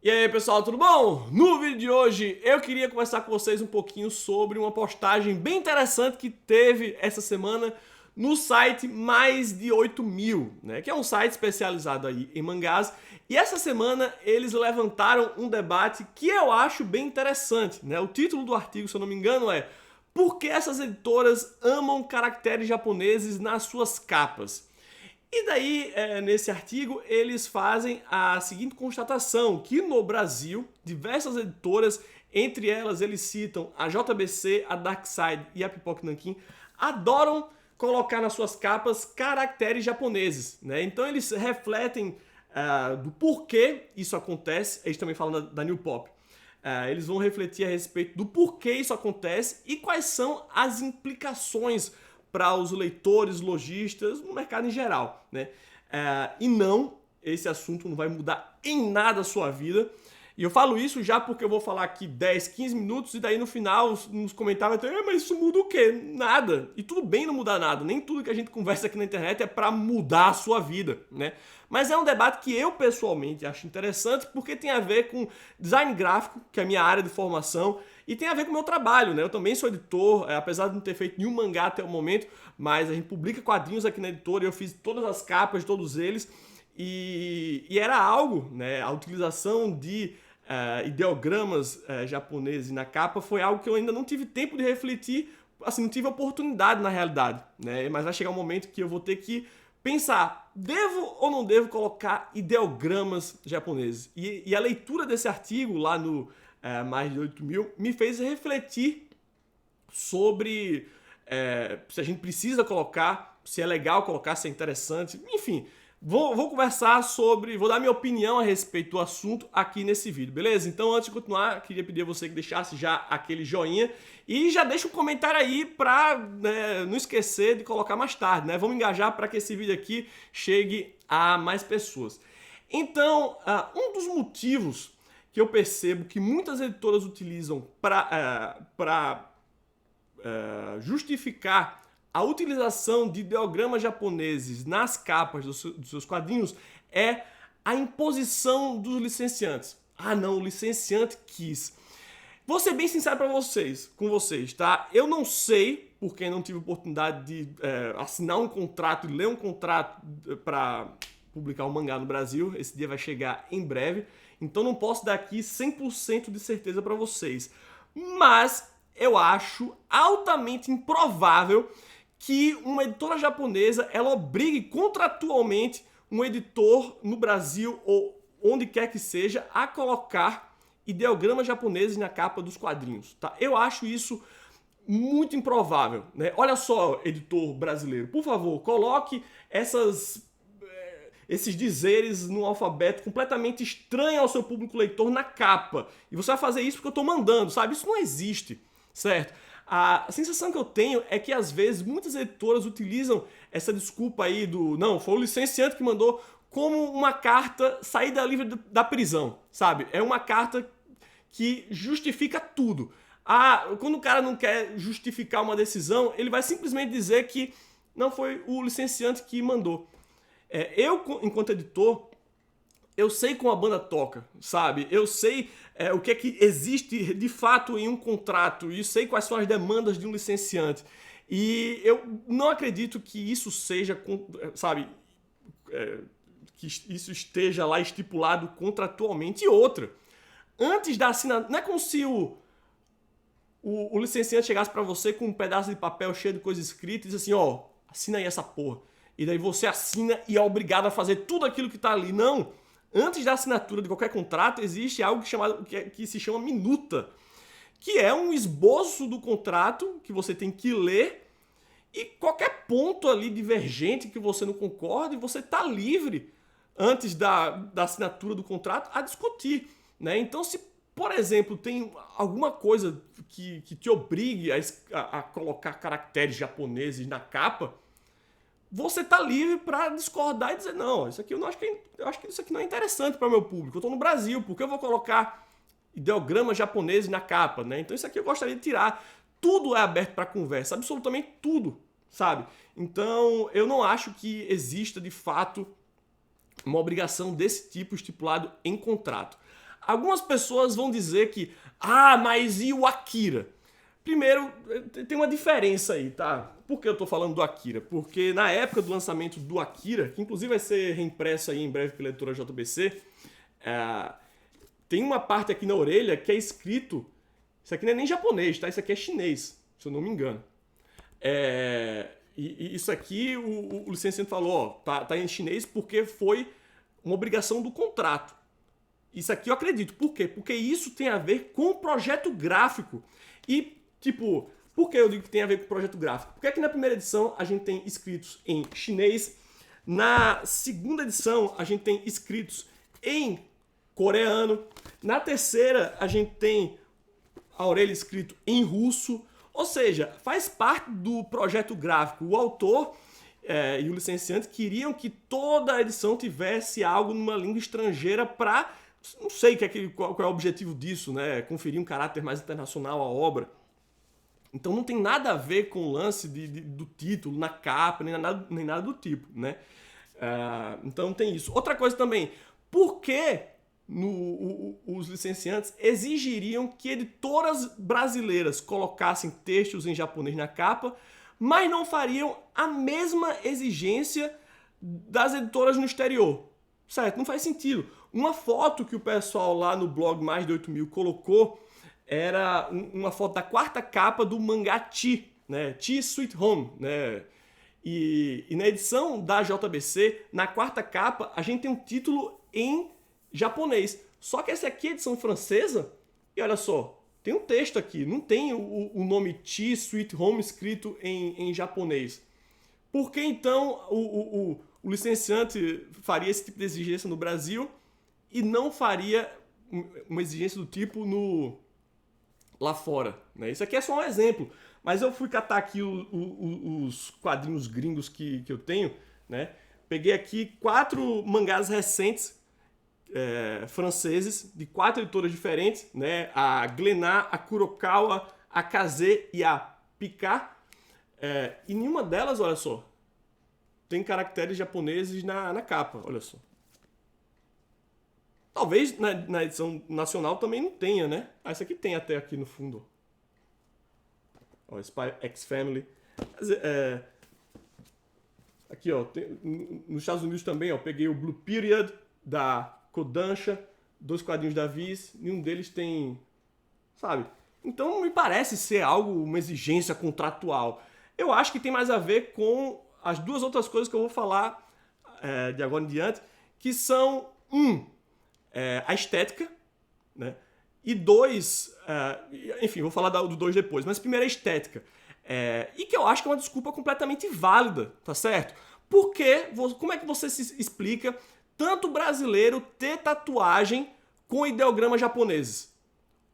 E aí pessoal, tudo bom? No vídeo de hoje eu queria conversar com vocês um pouquinho sobre uma postagem bem interessante que teve essa semana no site Mais de 8.000, né? Que é um site especializado aí em mangás. E essa semana eles levantaram um debate que eu acho bem interessante, né? O título do artigo, se eu não me engano, é "Por que essas editoras amam caracteres japoneses nas suas capas?" E daí, nesse artigo, eles fazem a seguinte constatação, que no Brasil, diversas editoras, entre elas eles citam a JBC, a Darkside e a Pipoca Nanquim, adoram colocar nas suas capas caracteres japoneses, né? Então eles refletem do porquê isso acontece, eles também falam da New Pop. Eles vão refletir a respeito do porquê isso acontece e quais são as implicações para os leitores, lojistas, no mercado em geral, né? E não, esse assunto não vai mudar em nada a sua vida. E eu falo isso já porque eu vou falar aqui 10, 15 minutos e daí no final, nos comentários, vai ter, mas isso muda o quê? Nada. E tudo bem não mudar nada. Nem tudo que a gente conversa aqui na internet é para mudar a sua vida, né? Mas é um debate que eu pessoalmente acho interessante porque tem a ver com design gráfico, que é a minha área de formação, e tem a ver com o meu trabalho, né? Eu também sou editor, apesar de não ter feito nenhum mangá até o momento, mas a gente publica quadrinhos aqui na editora e eu fiz todas as capas de todos eles. E era algo, né? A utilização de ideogramas japoneses na capa foi algo que eu ainda não tive tempo de refletir, assim, não tive oportunidade na realidade, né? Mas vai chegar um momento que eu vou ter que pensar, devo ou não devo colocar ideogramas japoneses? E a leitura desse artigo lá no Mais de 8.000 me fez refletir sobre se a gente precisa colocar, se é legal colocar, se é interessante, enfim. Vou conversar sobre, vou dar minha opinião a respeito do assunto aqui nesse vídeo, beleza? Então antes de continuar, queria pedir a você que deixasse já aquele joinha e já deixa um comentário aí pra não esquecer de colocar mais tarde, né? Vamos engajar para que esse vídeo aqui chegue a mais pessoas. Então, um dos motivos que eu percebo que muitas editoras utilizam para justificar a utilização de ideogramas japoneses nas capas dos seus quadrinhos é a imposição dos licenciantes. Ah não, o licenciante quis. Vou ser bem sincero com vocês, tá? Eu não sei, porque não tive oportunidade de assinar um contrato e ler um contrato para publicar um mangá no Brasil. Esse dia vai chegar em breve. Então não posso dar aqui 100% de certeza para vocês. Mas eu acho altamente improvável que uma editora japonesa ela obrigue contratualmente um editor no Brasil ou onde quer que seja a colocar ideogramas japoneses na capa dos quadrinhos, tá? Eu acho isso muito improvável, né? Olha só, editor brasileiro, por favor, coloque esses dizeres num alfabeto completamente estranho ao seu público leitor na capa. E você vai fazer isso porque eu estou mandando, sabe? Isso não existe, certo? A sensação que eu tenho é que às vezes muitas editoras utilizam essa desculpa aí do não, foi o licenciante que mandou, como uma carta saída livre da prisão, sabe? É uma carta que justifica tudo. Quando o cara não quer justificar uma decisão, ele vai simplesmente dizer que não foi o licenciante que mandou. Eu, enquanto editor, eu sei como a banda toca, sabe? Eu sei o que é que existe de fato em um contrato e sei quais são as demandas de um licenciante. E eu não acredito que isso seja, sabe, que isso esteja lá estipulado contratualmente. E outra, antes da assinatura, não é como se o licenciante chegasse para você com um pedaço de papel cheio de coisa escrita e disse assim, ó, assina aí essa porra. E daí você assina e é obrigado a fazer tudo aquilo que tá ali. Não! Antes da assinatura de qualquer contrato, existe algo que se chama minuta, que é um esboço do contrato que você tem que ler e qualquer ponto ali divergente que você não concorde, você está livre, antes da assinatura do contrato, a discutir, né? Então, se, por exemplo, tem alguma coisa que te obrigue a colocar caracteres japoneses na capa, você tá livre para discordar e dizer, não, isso aqui eu acho que isso aqui não é interessante para o meu público. Eu estou no Brasil, por que eu vou colocar ideogramas japoneses na capa, né? Então isso aqui eu gostaria de tirar. Tudo é aberto para conversa, absolutamente tudo, sabe? Então eu não acho que exista de fato uma obrigação desse tipo estipulado em contrato. algumas pessoas vão dizer que, mas e o Akira? Primeiro, tem uma diferença aí, tá? Por que eu tô falando do Akira? Porque na época do lançamento do Akira, que inclusive vai ser reimpresso aí em breve pela editora JBC, tem uma parte aqui na orelha que é escrito, isso aqui não é nem japonês, tá? Isso aqui é chinês, se eu não me engano. E isso aqui, o licenciante falou, tá em chinês porque foi uma obrigação do contrato. Isso aqui eu acredito. Por quê? Porque isso tem a ver com o projeto gráfico. E, tipo, por que eu digo que tem a ver com o projeto gráfico? Porque aqui na primeira edição a gente tem escritos em chinês, na segunda edição a gente tem escritos em coreano, na terceira a gente tem a orelha escrito em russo, ou seja, faz parte do projeto gráfico. O autor e o licenciante queriam que toda a edição tivesse algo numa língua estrangeira para, não sei qual é o objetivo disso, né? Conferir um caráter mais internacional à obra. Então não tem nada a ver com o lance do título, na capa, nem nada do tipo, né? Então tem isso. Outra coisa também, por que os licenciantes exigiriam que editoras brasileiras colocassem textos em japonês na capa, mas não fariam a mesma exigência das editoras no exterior? Certo? Não faz sentido. Uma foto que o pessoal lá no blog Mais de 8.000 colocou era uma foto da quarta capa do mangá Chi, né? Chi Sweet Home, né? E na edição da JBC, na quarta capa, a gente tem um título em japonês. Só que essa aqui é a edição francesa, e olha só, tem um texto aqui, não tem o nome Chi Sweet Home escrito em japonês. Por que então o licenciante faria esse tipo de exigência no Brasil e não faria uma exigência do tipo lá fora, né? Isso aqui é só um exemplo, mas eu fui catar aqui os quadrinhos gringos que eu tenho, né? Peguei aqui 4 mangás recentes franceses, de 4 editoras diferentes, né? A Glénat, a Kurokawa, a Kazé e a Picard. E nenhuma delas, olha só, tem caracteres japoneses na capa, olha só. Talvez na edição nacional também não tenha, né? Essa aqui tem até aqui no fundo. Ó, Spy X Family. Aqui, ó, nos Estados Unidos também, ó, peguei o Blue Period da Kodansha, 2 quadrinhos da Viz, nenhum deles tem, sabe? Então não me parece ser uma exigência contratual. Eu acho que tem mais a ver com as 2 outras coisas que eu vou falar de agora em diante, que são, a estética, né? E 2, enfim, vou falar do 2 depois, mas primeiro a estética. E que eu acho que é uma desculpa completamente válida, tá certo? Porque, como é que você se explica tanto brasileiro ter tatuagem com ideogramas japoneses?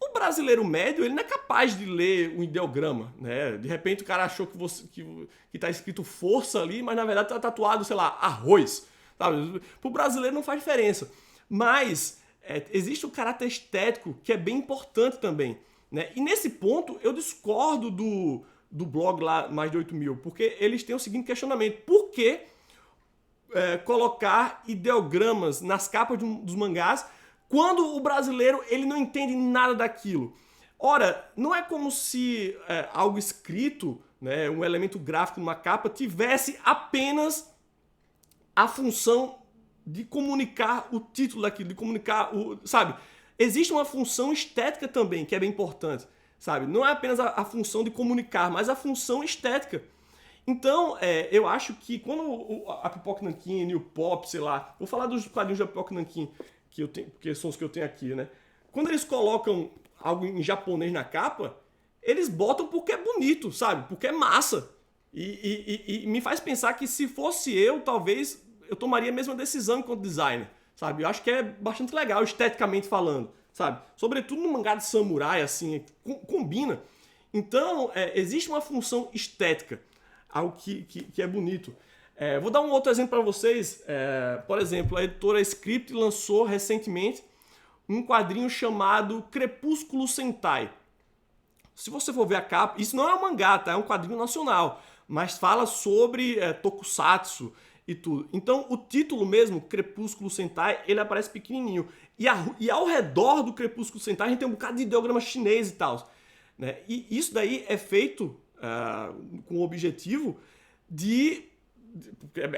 O brasileiro médio, ele não é capaz de ler um ideograma, né? De repente o cara achou que tá escrito força ali, mas na verdade tá tatuado, sei lá, arroz, sabe? Pro brasileiro não faz diferença. Mas existe o caráter estético que é bem importante também, né? E nesse ponto eu discordo do blog lá, Mais de 8.000, porque eles têm o seguinte questionamento: por que colocar ideogramas nas capas dos mangás quando o brasileiro ele não entende nada daquilo? Ora, não é como se algo escrito, né, um elemento gráfico numa capa, tivesse apenas a função de comunicar o título daquilo, de comunicar sabe? Existe uma função estética também, que é bem importante, sabe? Não é apenas a função de comunicar, mas a função estética. Então, eu acho que quando a Pipoca Nanquim, o Pop, sei lá, vou falar dos quadrinhos da Pipoca Nanquim, que eu tenho, porque são os que eu tenho aqui, né? Quando eles colocam algo em japonês na capa, eles botam porque é bonito, sabe? Porque é massa. E me faz pensar que se fosse eu, talvez eu tomaria a mesma decisão enquanto designer, sabe? Eu acho que é bastante legal, esteticamente falando, sabe? Sobretudo no mangá de samurai, assim, combina. Então, existe uma função estética, algo que é bonito. Vou dar um outro exemplo para vocês. Por exemplo, a editora Script lançou recentemente um quadrinho chamado Crepúsculo Sentai. Se você for ver a capa, isso não é um mangá, tá? É um quadrinho nacional, mas fala sobre tokusatsu e tudo. Então, o título mesmo, Crepúsculo Sentai, ele aparece pequenininho. E ao redor do Crepúsculo Sentai, a gente tem um bocado de ideograma chinês e tal. Né? E isso daí é feito com o objetivo de...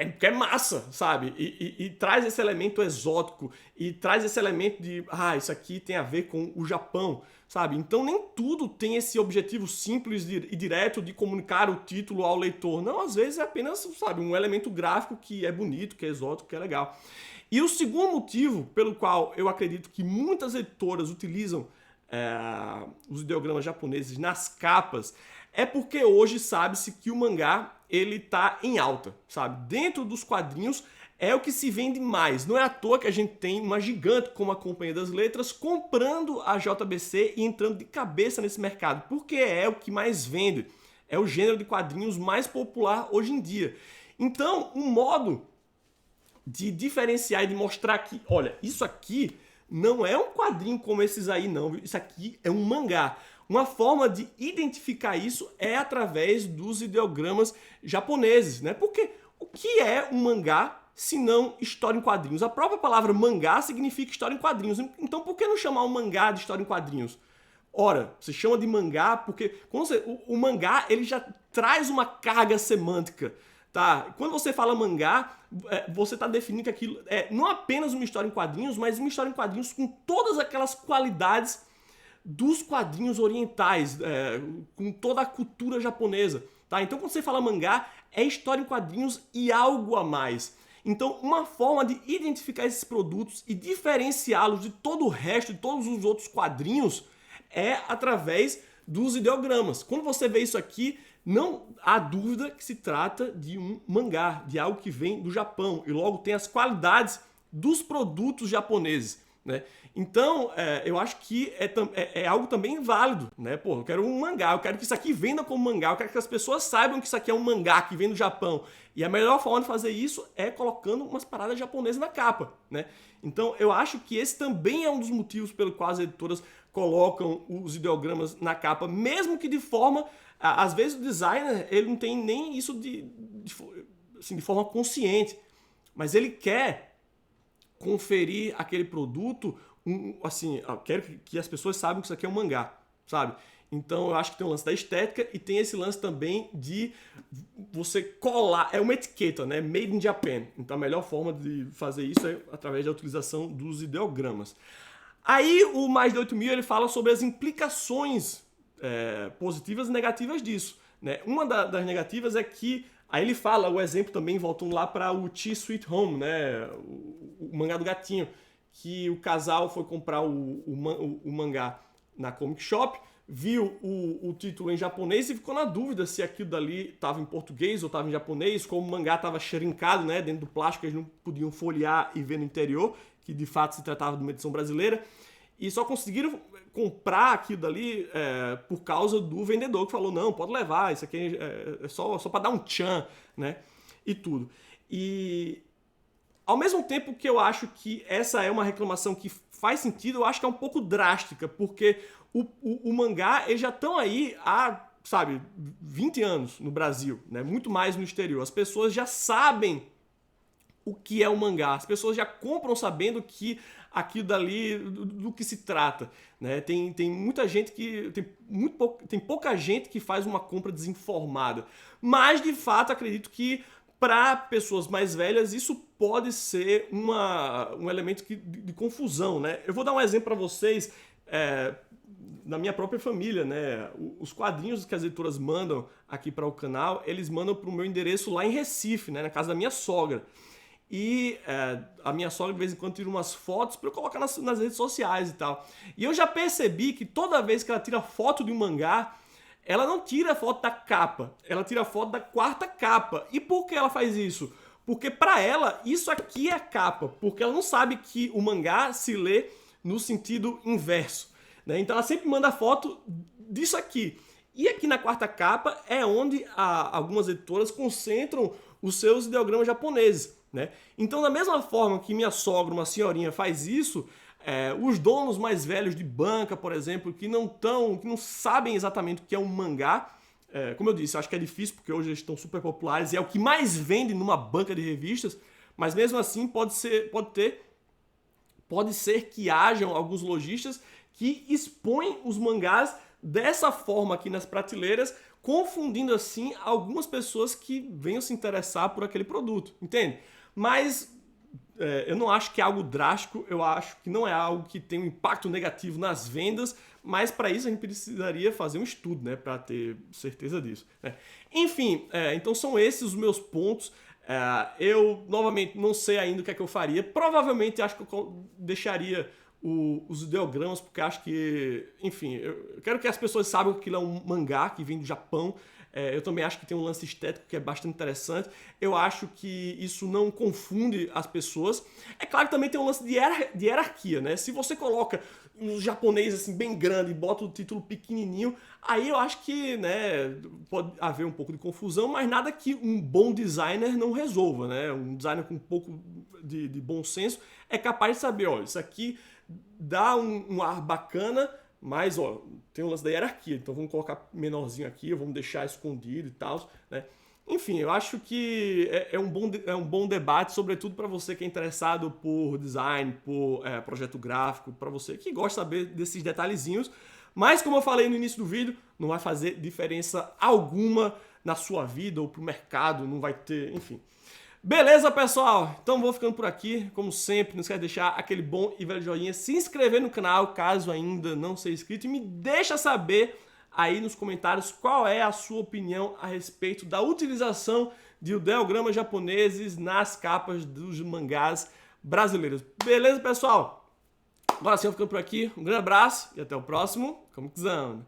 Porque é massa, sabe? E traz esse elemento exótico, e traz esse elemento de, isso aqui tem a ver com o Japão, sabe? Então nem tudo tem esse objetivo simples e direto de comunicar o título ao leitor. Não, às vezes é apenas, sabe, um elemento gráfico que é bonito, que é exótico, que é legal. E o segundo motivo pelo qual eu acredito que muitas editoras utilizam os ideogramas japoneses nas capas é porque hoje sabe-se que o mangá ele tá em alta, sabe? Dentro dos quadrinhos é o que se vende mais. Não é à toa que a gente tem uma gigante como a Companhia das Letras comprando a JBC e entrando de cabeça nesse mercado, porque é o que mais vende. É o gênero de quadrinhos mais popular hoje em dia. Então, um modo de diferenciar e de mostrar que, olha, isso aqui não é um quadrinho como esses aí não, viu? Isso aqui é um mangá. Uma forma de identificar isso é através dos ideogramas japoneses, né? Porque o que é um mangá se não história em quadrinhos? A própria palavra mangá significa história em quadrinhos. Então por que não chamar um mangá de história em quadrinhos? Ora, você chama de mangá porque o mangá ele já traz uma carga semântica. Tá? Quando você fala mangá, você está definindo que aquilo é não apenas uma história em quadrinhos, mas uma história em quadrinhos com todas aquelas qualidades dos quadrinhos orientais, com toda a cultura japonesa. Tá? Então, quando você fala mangá, é história em quadrinhos e algo a mais. Então, uma forma de identificar esses produtos e diferenciá-los de todo o resto, de todos os outros quadrinhos, é através dos ideogramas. Quando você vê isso aqui, não há dúvida que se trata de um mangá, de algo que vem do Japão, e logo tem as qualidades dos produtos japoneses. Né? Então, eu acho que é algo também válido, né? Pô, eu quero um mangá, eu quero que isso aqui venda como mangá, eu quero que as pessoas saibam que isso aqui é um mangá que vem do Japão. E a melhor forma de fazer isso é colocando umas paradas japonesas na capa, né? Então, eu acho que esse também é um dos motivos pelo qual as editoras colocam os ideogramas na capa, mesmo que de forma... Às vezes o designer ele não tem nem isso de forma consciente, mas ele quer conferir aquele produto, quero que as pessoas saibam que isso aqui é um mangá, sabe? Então eu acho que tem o lance da estética e tem esse lance também de você colar, é uma etiqueta, né? Made in Japan. Então a melhor forma de fazer isso é através da utilização dos ideogramas. Aí o Mais de 8.000 ele fala sobre as implicações positivas e negativas disso, né? Uma das negativas é que aí ele fala o exemplo também voltando lá para o Chi Sweet Home, né? O mangá do gatinho, que o casal foi comprar o mangá na Comic Shop, viu o título em japonês e ficou na dúvida se aquilo dali estava em português ou estava em japonês, como o mangá estava shrinkado, né, dentro do plástico, eles não podiam folhear e ver no interior, que de fato se tratava de uma edição brasileira, e só conseguiram comprar aquilo dali por causa do vendedor que falou, não, pode levar, isso aqui é só para dar um tchan, né, e tudo. E ao mesmo tempo que eu acho que essa é uma reclamação que faz sentido, eu acho que é um pouco drástica, porque o mangá, eles já estão aí há, 20 anos no Brasil, né? Muito mais no exterior. As pessoas já sabem o que é o mangá, as pessoas já compram sabendo que aquilo dali, do que se trata, né? Tem muita gente que... Tem pouca gente que faz uma compra desinformada. Mas, de fato, acredito que para pessoas mais velhas, isso pode ser um elemento de confusão, né? Eu vou dar um exemplo para vocês, na minha própria família, né? Os quadrinhos que as editoras mandam aqui para o canal, eles mandam para o meu endereço lá em Recife, né? Na casa da minha sogra. E a minha sogra de vez em quando tira umas fotos para eu colocar nas redes sociais e tal. E eu já percebi que toda vez que ela tira foto de um mangá, ela não tira a foto da capa, ela tira a foto da quarta capa. E por que ela faz isso? Porque para ela, isso aqui é a capa, porque ela não sabe que o mangá se lê no sentido inverso, né? Então ela sempre manda foto disso aqui. E aqui na quarta capa é onde algumas editoras concentram os seus ideogramas japoneses, né? Então, da mesma forma que minha sogra, uma senhorinha, faz isso, os donos mais velhos de banca, por exemplo, que não sabem exatamente o que é um mangá, Como eu disse, eu acho que é difícil porque hoje eles estão super populares e é o que mais vende numa banca de revistas, mas mesmo assim pode ser que hajam alguns lojistas que expõem os mangás dessa forma aqui nas prateleiras, confundindo assim algumas pessoas que venham se interessar por aquele produto, entende? Mas eu não acho que é algo drástico, eu acho que não é algo que tem um impacto negativo nas vendas, mas para isso a gente precisaria fazer um estudo, né, para ter certeza disso, né? Enfim, então são esses os meus pontos. Eu, novamente, não sei ainda o que é que eu faria. Provavelmente acho que eu deixaria os ideogramas, porque acho que, enfim, eu quero que as pessoas saibam que aquilo é um mangá que vem do Japão. Eu também acho que tem um lance estético que é bastante interessante. Eu acho que isso não confunde as pessoas. É claro que também tem um lance de hierarquia, né? Se você coloca um japonês assim bem grande e bota o título pequenininho, aí eu acho que, né, pode haver um pouco de confusão, mas nada que um bom designer não resolva, né? Um designer com um pouco de bom senso é capaz de saber, ó, isso aqui dá um ar bacana, mas, ó, tem o lance da hierarquia, então vamos colocar menorzinho aqui, vamos deixar escondido e tal, né? Enfim, eu acho que é um bom debate, sobretudo para você que é interessado por design, por projeto gráfico, para você que gosta de saber desses detalhezinhos. Mas, como eu falei no início do vídeo, não vai fazer diferença alguma na sua vida ou pro mercado, não vai ter, enfim. Beleza, pessoal? Então vou ficando por aqui. Como sempre, não esquece de deixar aquele bom e velho joinha, se inscrever no canal, caso ainda não seja inscrito, e me deixa saber aí nos comentários qual é a sua opinião a respeito da utilização de ideogramas japoneses nas capas dos mangás brasileiros. Beleza, pessoal? Agora sim, eu ficando por aqui. Um grande abraço e até o próximo Comic Zone.